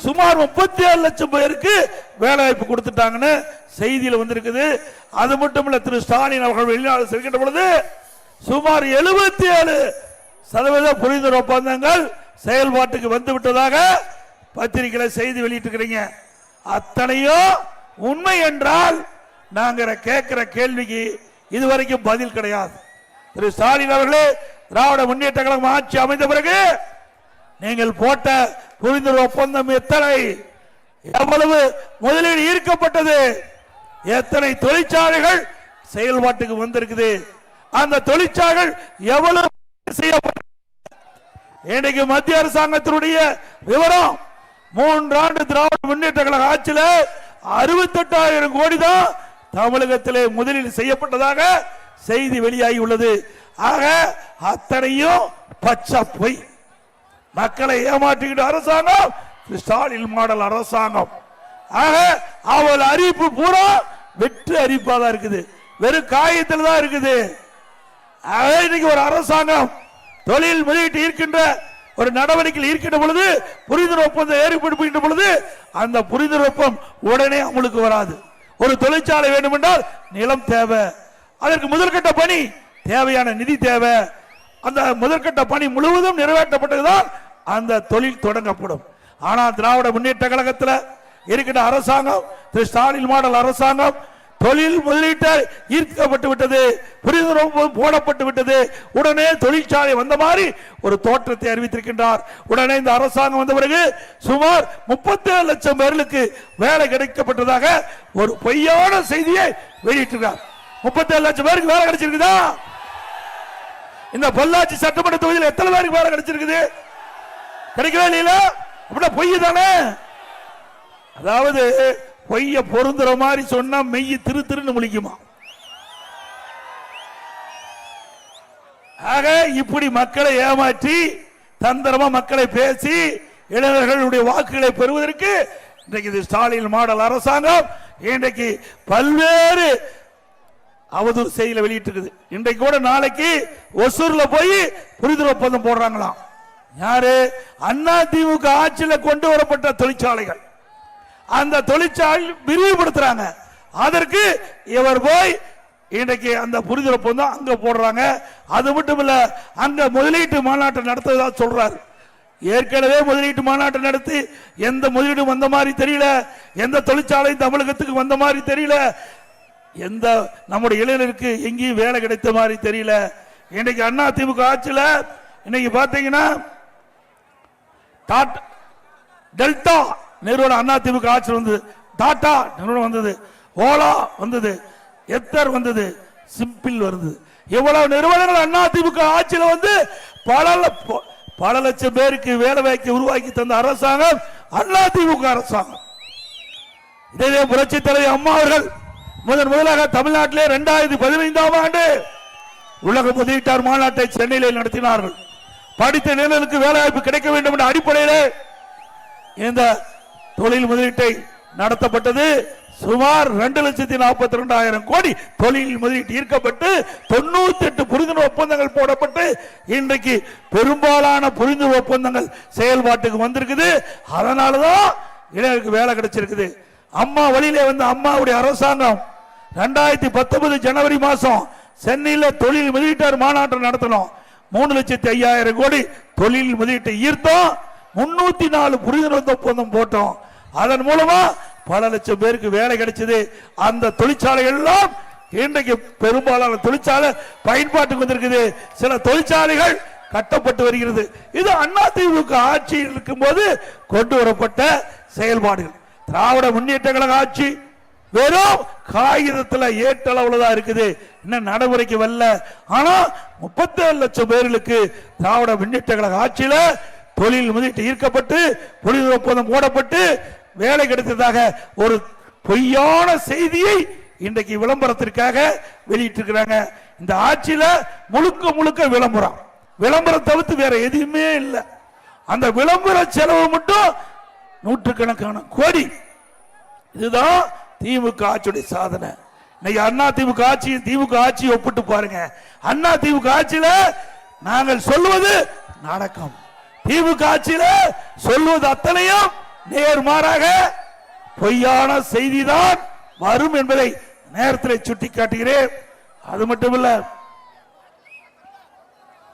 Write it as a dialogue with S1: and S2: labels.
S1: சுமார் 37 லட்சம் பேருக்கு வேலை வாய்ப்பு கொடுத்துட்டாங்கன்னு செய்தியில் வந்திருக்குது. அது மட்டும் இல்ல, திரு ஸ்டாலின் அவர்கள் வெளிநாடு செல்கின்ற பொழுது சுமார் 77% புரிந்துணர்வு ஒப்பந்தங்கள் செயல்பாட்டுக்கு வந்து விட்டதாக பத்திரிகையில செய்தி வெளியிட்டிருக்கிறீங்க. அத்தனையும் உண்மை என்றால் நாங்க கேட்கிற கேள்விக்கு இதுவரைக்கும் பதில் கிடையாது. திரு ஸ்டாலின் அவர்களே, திராவிட முன்னேற்ற கழகம் ஆட்சி அமைந்த பிறகு நீங்கள் போட்ட புரிந்துணர்வு ஒப்பந்தம் எத்தனை, எவ்வளவு முதலீடு ஈர்க்கப்பட்டது, எத்தனை தொழிற்சாலைகள் செயல்பாட்டுக்கு வந்திருக்குது, அந்த தொழிற்சாலைகள் எவ்வளவு செய்யப்பட்டது. இன்னைக்கு மத்திய அரசாங்கத்தினுடைய விவரம், 3 ஆண்டு திராவிட முன்னேற்ற கழக ஆட்சியில் 68,000 கோடி தான் தமிழகத்திலே முதலீடு செய்யப்பட்டதாக செய்தி வெளியாகி உள்ளது. ஆக அத்தனையும் பச்சை பொய். மக்களை ஏமாற்றிக்கிட்ட அரசாங்கம் ஸ்டாலின் மாடல் அரசாங்கம். ஆக அவள் அறிவிப்பு பூரா வெற்று அறிவிப்பா தான் இருக்குது, வெறும் காயத்தில் தான் இருக்குது. இன்னைக்கு ஒரு அரசாங்கம் தொழில் முதலீட்டு இருக்கின்ற ஒரு நடவடிக்கையில் இருக்கின்ற பொழுது, புரிந்துணர்வு ஒப்பந்தம் ஏற்படுத்துகின்ற பொழுது அந்த புரிந்துணர்வு ஒப்பந்தம் உடனே அமலுக்கு வராது. ஒரு தொழிற்சாலை வேண்டும் என்றால் நிலம் தேவை, அதற்கு முதற்கட்ட பணி தேவையான நிதி தேவை. அந்த முதற்கட்ட பணி முழுவதும் நிறைவேற்றப்பட்டதுதான் அந்த தொழில் தொடங்கப்படும். ஆனால் திராவிட முன்னேற்ற கழகத்தில் இருக்கின்ற அரசாங்கம், திரு ஸ்டாலின் மாடல் அரசாங்கம், தொழில் முதலீட்டை ஈர்க்கப்பட்டு விட்டது, புரிந்துணர்வு போடப்பட்டு விட்டது. உடனே தொழிற்சாலை வந்த மாதிரி ஒரு தோற்றத்தை அறிவித்திருக்கின்றார். உடனே இந்த அரசாங்கம் வந்த பிறகு சுமார் 37 லட்சம் பேர்களுக்கு வேலை கிடைக்கப்பட்டதாக ஒரு பொய்யான செய்தியை வெளியிட்டிருக்கிறார். 37 லட்சம் பேருக்கு வேலை கிடைச்சிருக்குதா? இந்த பொள்ளாச்சி சட்டமன்ற தொகுதியில் எத்தனை பேருக்கு வேலை கிடைச்சிருக்குது? கிடைக்கவே இல்லையா? அப்படின்னா பொய் தானே. அதாவது பொய்ய பொருந்துற மாதிரி சொன்னா மெய்ய திரு திருன்னு முழிக்குமா? ஆக இப்படி மக்களை ஏமாற்றி தந்திரமா மக்களை பேசி இளைஞர்களுடைய வாக்குகளை பெறுவதற்கு இன்றைக்கு ஸ்டாலின் மாடல் அரசாங்கம் இன்றைக்கு பல்வேறு அவதூறு செய்திகளை வெளியிட்டு. இன்றைக்கு கூட நாளைக்கு ஒசூர்ல போய் புரிந்துணர்வு ஒப்பந்தம் போடுறாங்களாம். யாரு? அண்ணா திமுக ஆட்சியில் கொண்டு வரப்பட்ட தொழிற்சாலைகள். அந்த தொழிற்சாலை விரிவுபடுத்துறாங்க. அதற்கு இவர் போய் இன்றைக்கு அந்த புரிந்துணர்வு ஒப்பந்தம் அங்க போடுறாங்க. அது மட்டும் இல்ல, அங்க முதலீட்டு மாநாட்டை நடத்துவதா சொல்றாரு. ஏற்கனவே முதலீட்டு மாநாட்டை நடத்தி எந்த முதலீடும் வந்த மாதிரி தெரியல, எந்த தொழிற்சாலையும் தமிழகத்துக்கு வந்த மாதிரி தெரியல, எந்த நம்முடைய இளைஞருக்கு எங்கேயும் வேலை கிடைத்த மாதிரி தெரியல. இன்னைக்கு அண்ணா திமுக ஆட்சியில் இன்னைக்கு பாத்தீங்கன்னா டெல்டா நிறுவனம் அண்ணா திமுக ஆட்சி வந்தது, டாடா நிறுவனம் வந்தது, ஓலா வந்தது, எத்தர் வந்தது, சிம்பிள் வருது. இவ்வளவு நிறுவனங்கள் அண்ணா திமுக ஆட்சியில் வந்து பல லட்சம் பேருக்கு வேலை வாய்ப்பு உருவாக்கி தந்த அரசாங்கம் அண்ணா திமுக அரசாங்கம். இதே புரட்சி தலைவர் அம்மா அவர்கள் முதலாக தமிழ்நாட்டிலே 2015ஆம் ஆண்டு உலக முதலீட்டாளர் மாநாட்டை சென்னையில் நடத்தினார்கள். படித்த இளைஞர்களுக்கு வேலை வாய்ப்பு கிடைக்க வேண்டும் என்ற அடிப்படையில் இந்த தொழில் முதலீட்டை நடத்தப்பட்டது. சுமார் 2,42,000 கோடி தொழில் முதலீட்டு ஈர்க்கப்பட்டு 98 புரிந்துணர்வு ஒப்பந்தங்கள் போடப்பட்டு இன்றைக்கு பெரும்பாலான புரிந்துணர்வு ஒப்பந்தங்கள் செயல்பாட்டுக்கு வந்திருக்குது. அதனாலதான் இளைஞருக்கு வேலை கிடைச்சிருக்குது. அம்மா வழியிலே வந்து அம்மாவுடைய அரசாங்கம் 2019 ஜனவரி மாசம் சென்னையில் தொழில் முதலீட்டாளர் மாநாட்டை நடத்தணும். 3,05,000 கோடி தொழில் முதலீட்டை ஈர்த்தோம். 304 புரிந்துணர்வு ஒப்பந்தம் போட்டோம். அதன் மூலமா பல லட்சம் பேருக்கு வேலை கிடைச்சது. அந்த தொழிற்சாலைகள் எல்லாம் இன்றைக்கு பெரும்பாலான தொழிற்சாலை பயன்பாட்டுக்கு வந்திருக்குது. சில தொழிற்சாலைகள் கட்டப்பட்டு வருகிறது. இது அதிமுக ஆட்சியில் இருக்கும் போது கொண்டு வரப்பட்ட செயல்பாடுகள். திராவிட முன்னேற்ற கழக ஆட்சி வெறும் காகிதத்தில் ஏற்றளவுலதான் இருக்குது, இன்னும் நடைமுறைக்கு வரல. ஆனா 37 லட்சம் பேர்களுக்கு திராவிட முன்னேற்ற கழக ஆட்சியில தொழில் முதலீட்டு ஈர்க்கப்பட்டு புரிந்துணர்வு ஒப்பந்தம் போடப்பட்டு வேலை கிடைத்ததாக ஒரு பொய்யான செய்தியை இன்றைக்கு விளம்பரத்திற்காக வெளியிட்டிருக்கிறாங்க. இந்த ஆட்சியில முழுக்க முழுக்க விளம்பரம் தவிர்த்து வேற எதுவுமே இல்லை. அந்த விளம்பர செலவு மட்டும் நூற்றுக்கணக்கான கோடி. இதுதான் திமுக ஆட்சியுடைய சாதனை. இன்னைக்கு அண்ணா திமுக ஆட்சி திமுக ஆட்சி ஒப்பிட்டு பாருங்க. அண்ணா திமுக ஆட்சியில நாங்கள் சொல்லுவது நடக்கும், திமுக ஆட்சியில சொல்லுவது அத்தனையும் நேர்மாறாக பொய்யான செய்திதான் வரும் என்பதை நேரத்தில் சுட்டிக்காட்டுகிறேன். அது மட்டுமல்ல,